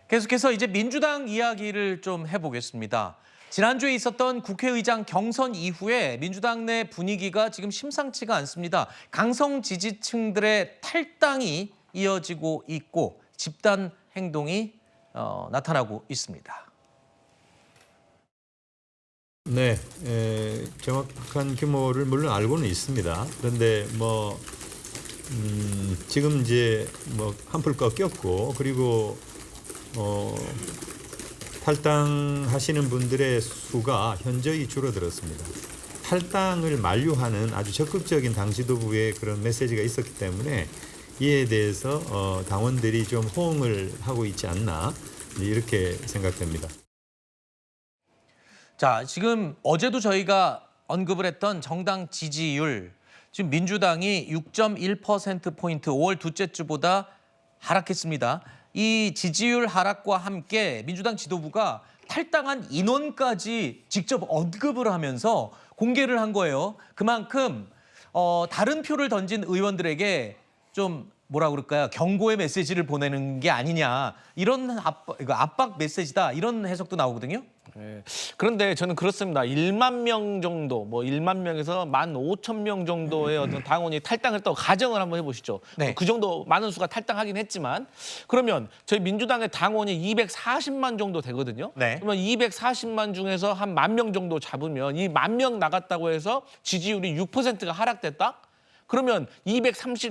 계속해서 이제 민주당 이야기를 좀 해보겠습니다. 지난주에 있었던 국회의장 경선 이후에 민주당 내 분위기가 지금 심상치가 않습니다. 강성 지지층들의 탈당이 이어지고 있고 집단 행동이 나타나고 있습니다. 네, 정확한 규모를 물론 알고는 있습니다. 그런데 지금 이제 한풀 꺾였고 그리고 탈당하시는 분들의 수가 현저히 줄어들었습니다. 탈당을 만류하는 아주 적극적인 당 지도부의 그런 메시지가 있었기 때문에 이에 대해서 당원들이 좀 호응을 하고 있지 않나 이렇게 생각됩니다. 자, 지금 어제도 저희가 언급을 했던 정당 지지율, 지금 민주당이 6.1%포인트 5월 둘째 주보다 하락했습니다. 이 지지율 하락과 함께 민주당 지도부가 탈당한 인원까지 직접 언급을 하면서 공개를 한 거예요. 그만큼 다른 표를 던진 의원들에게 좀 뭐라 그럴까요? 경고의 메시지를 보내는 게 아니냐. 이런 압박 메시지다. 이런 해석도 나오거든요. 네. 그런데 저는 그렇습니다. 1만 명 정도, 1만 명에서 15,000명 정도의 어떤 당원이 탈당했다고 가정을 한번 해보시죠. 네. 그 정도 많은 수가 탈당하긴 했지만 그러면 저희 민주당의 당원이 240만 정도 되거든요. 네. 그러면 240만 중에서 한 10,000명 정도 잡으면 이 10,000명 나갔다고 해서 지지율이 6%가 하락됐다? 그러면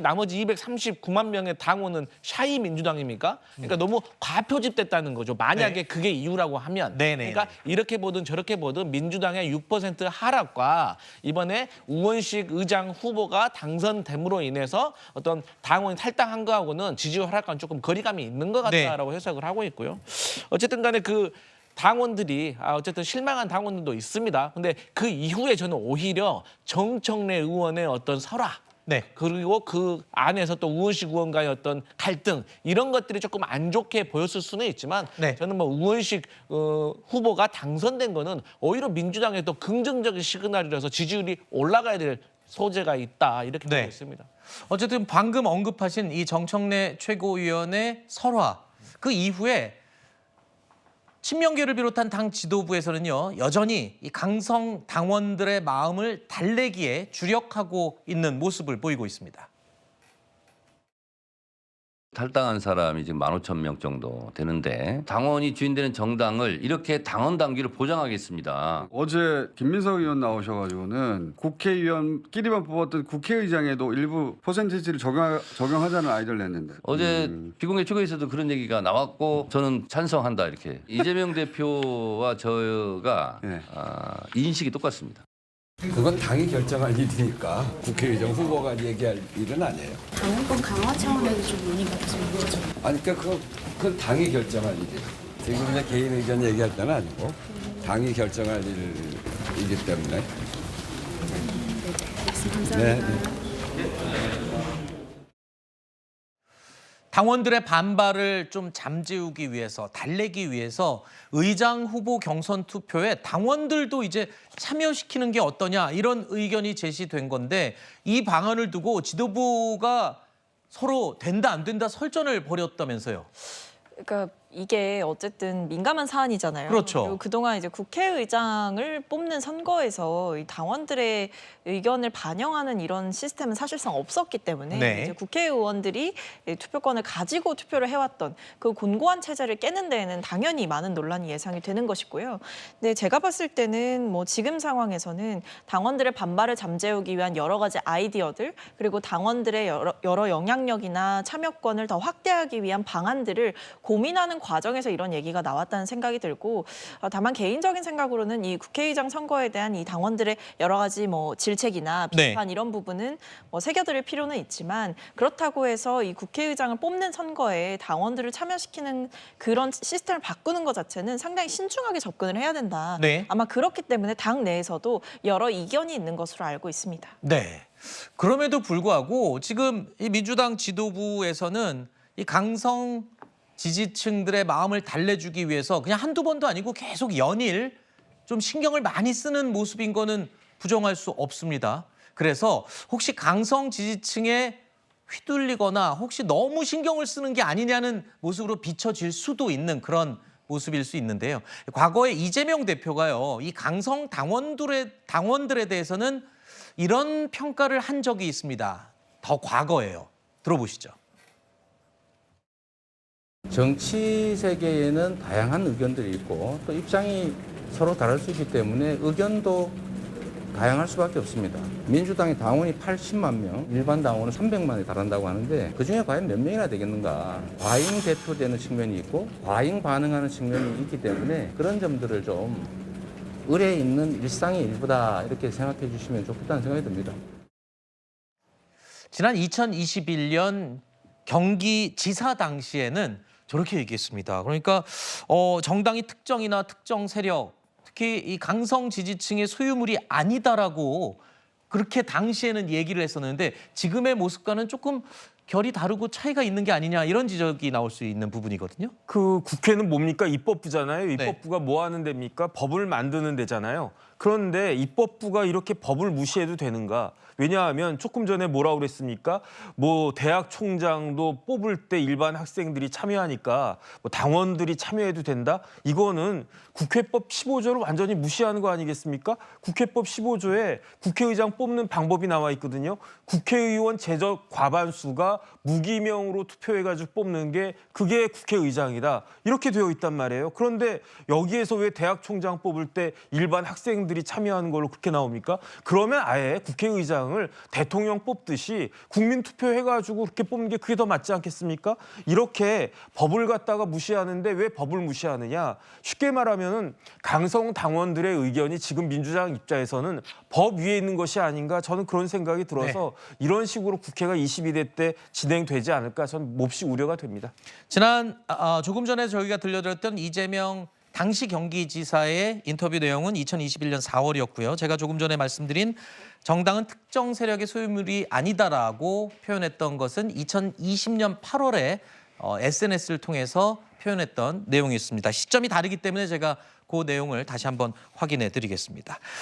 나머지 239만 명의 당원은 샤이 민주당입니까? 그러니까 너무 과표집됐다는 거죠. 만약에 네. 그게 이유라고 하면. 네네. 그러니까 이렇게 보든 저렇게 보든 민주당의 6% 하락과 이번에 우원식 의장 후보가 당선됨으로 인해서 어떤 당원이 탈당한 거하고는 지지율 하락과는 조금 거리감이 있는 것 같다라고 해석을 하고 있고요. 어쨌든 간에 당원들이 어쨌든 실망한 당원들도 있습니다. 근데 그 이후에 저는 오히려 정청래 의원의 어떤 설화, 네. 그리고 그 안에서 또 우원식 의원과의 어떤 갈등 이런 것들이 조금 안 좋게 보였을 수는 있지만 네. 저는 우원식 후보가 당선된 거는 오히려 민주당에 또 긍정적인 시그널이라서 지지율이 올라가야 될 소재가 있다 이렇게 보고 있습니다. 어쨌든 방금 언급하신 이 정청래 최고위원의 설화 그 이후에 친명계를 비롯한 당 지도부에서는요 여전히 이 강성 당원들의 마음을 달래기에 주력하고 있는 모습을 보이고 있습니다. 탈당한 사람이 지금 15,000명 정도 되는데 당원이 주인되는 정당을 이렇게 당원 당규를 보장하겠습니다. 어제 김민석 의원 나오셔가지고는 국회의원끼리만 뽑았던 국회의장에도 일부 퍼센티지를 적용하자는 아이디어를 냈는데 어제 비공개 최고에서도 그런 얘기가 나왔고 저는 찬성한다 이렇게. 이재명 대표와 저가 네. 인식이 똑같습니다. 그건 당이 결정할 일이니까 국회의장 후보가 얘기할 일은 아니에요. 당원권 강화 차원에서 좀 논의가 됐으면 좋죠. 아니 그러니까 그건 당이 결정할 일이에요. 지금 이제 개인 의견 얘기할 때는 아니고 당이 결정할 일이기 때문에. 네, 말씀 감사합니다. 네. 당원들의 반발을 좀 잠재우기 위해서, 달래기 위해서 의장 후보 경선 투표에 당원들도 이제 참여시키는 게 어떠냐 이런 의견이 제시된 건데 이 방안을 두고 지도부가 서로 된다 안 된다 설전을 벌였다면서요. 그러니까 이게 어쨌든 민감한 사안이잖아요. 그렇죠. 그리고 그동안 이제 국회의장을 뽑는 선거에서 이 당원들의 의견을 반영하는 이런 시스템은 사실상 없었기 때문에 네. 이제 국회의원들이 투표권을 가지고 투표를 해왔던 그 곤고한 체제를 깨는 데에는 당연히 많은 논란이 예상이 되는 것이고요. 근데 제가 봤을 때는 지금 상황에서는 당원들의 반발을 잠재우기 위한 여러 가지 아이디어들 그리고 당원들의 여러 영향력이나 참여권을 더 확대하기 위한 방안들을 고민하는 과정에서 이런 얘기가 나왔다는 생각이 들고 다만 개인적인 생각으로는 이 국회의장 선거에 대한 이 당원들의 여러 가지 질책이나 비판 이런 부분은 새겨들을 필요는 있지만 그렇다고 해서 이 국회의장을 뽑는 선거에 당원들을 참여시키는 그런 시스템을 바꾸는 것 자체는 상당히 신중하게 접근을 해야 된다. 네. 아마 그렇기 때문에 당 내에서도 여러 이견이 있는 것으로 알고 있습니다. 네. 그럼에도 불구하고 지금 이 민주당 지도부에서는 이 강성 지지층들의 마음을 달래주기 위해서 그냥 한두 번도 아니고 계속 연일 좀 신경을 많이 쓰는 모습인 거는 부정할 수 없습니다. 그래서 혹시 강성 지지층의 휘둘리거나 혹시 너무 신경을 쓰는 게 아니냐는 모습으로 비춰질 수도 있는 그런 모습일 수 있는데요. 과거에 이재명 대표가요, 이 강성 당원들에 대해서는 이런 평가를 한 적이 있습니다. 더 과거예요. 들어보시죠. 정치 세계에는 다양한 의견들이 있고 또 입장이 서로 다를 수 있기 때문에 의견도 다양할 수밖에 없습니다. 민주당의 당원이 80만 명, 일반 당원은 300만에 달한다고 하는데 그중에 과연 몇 명이나 되겠는가. 과잉 대표되는 측면이 있고 과잉 반응하는 측면이 있기 때문에 그런 점들을 좀 의례 있는 일상의 일부다 이렇게 생각해 주시면 좋겠다는 생각이 듭니다. 지난 2021년 경기지사 당시에는 저렇게 얘기했습니다. 그러니까 정당이 특정이나 특정 세력, 특히 이 강성 지지층의 소유물이 아니다라고 그렇게 당시에는 얘기를 했었는데 지금의 모습과는 조금 결이 다르고 차이가 있는 게 아니냐 이런 지적이 나올 수 있는 부분이거든요. 그 국회는 뭡니까? 입법부잖아요. 네. 입법부가 뭐 하는 데입니까? 법을 만드는 데잖아요. 그런데 입법부가 이렇게 법을 무시해도 되는가? 왜냐하면 조금 전에 뭐라고 그랬습니까? 뭐 대학 총장도 뽑을 때 일반 학생들이 참여하니까 뭐 당원들이 참여해도 된다? 이거는 국회법 15조를 완전히 무시하는 거 아니겠습니까? 국회법 15조에 국회의장 뽑는 방법이 나와 있거든요. 국회의원 제적 과반수가 무기명으로 투표해가지고 뽑는 게 그게 국회의장이다. 이렇게 되어 있단 말이에요. 그런데 여기에서 왜 대학 총장 뽑을 때 일반 학생들이 참여하는 걸로 그렇게 나옵니까? 그러면 아예 국회의장을 대통령 뽑듯이 국민 투표해가지고 그렇게 뽑는 게 그게 더 맞지 않겠습니까? 이렇게 법을 갖다가 무시하는데 왜 법을 무시하느냐? 쉽게 말하면은 강성 당원들의 의견이 지금 민주당 입장에서는 법 위에 있는 것이 아닌가 저는 그런 생각이 들어서 이런 식으로 국회가 22대 때 진행되지 않을까 저는 몹시 우려가 됩니다. 지난 조금 전에 저희가 들려드렸던 이재명 당시 경기지사의 인터뷰 내용은 2021년 4월이었고요. 제가 조금 전에 말씀드린 정당은 특정 세력의 소유물이 아니다라고 표현했던 것은 2020년 8월에 SNS를 통해서 표현했던 내용이었습니다. 시점이 다르기 때문에 제가 그 내용을 다시 한번 확인해 드리겠습니다.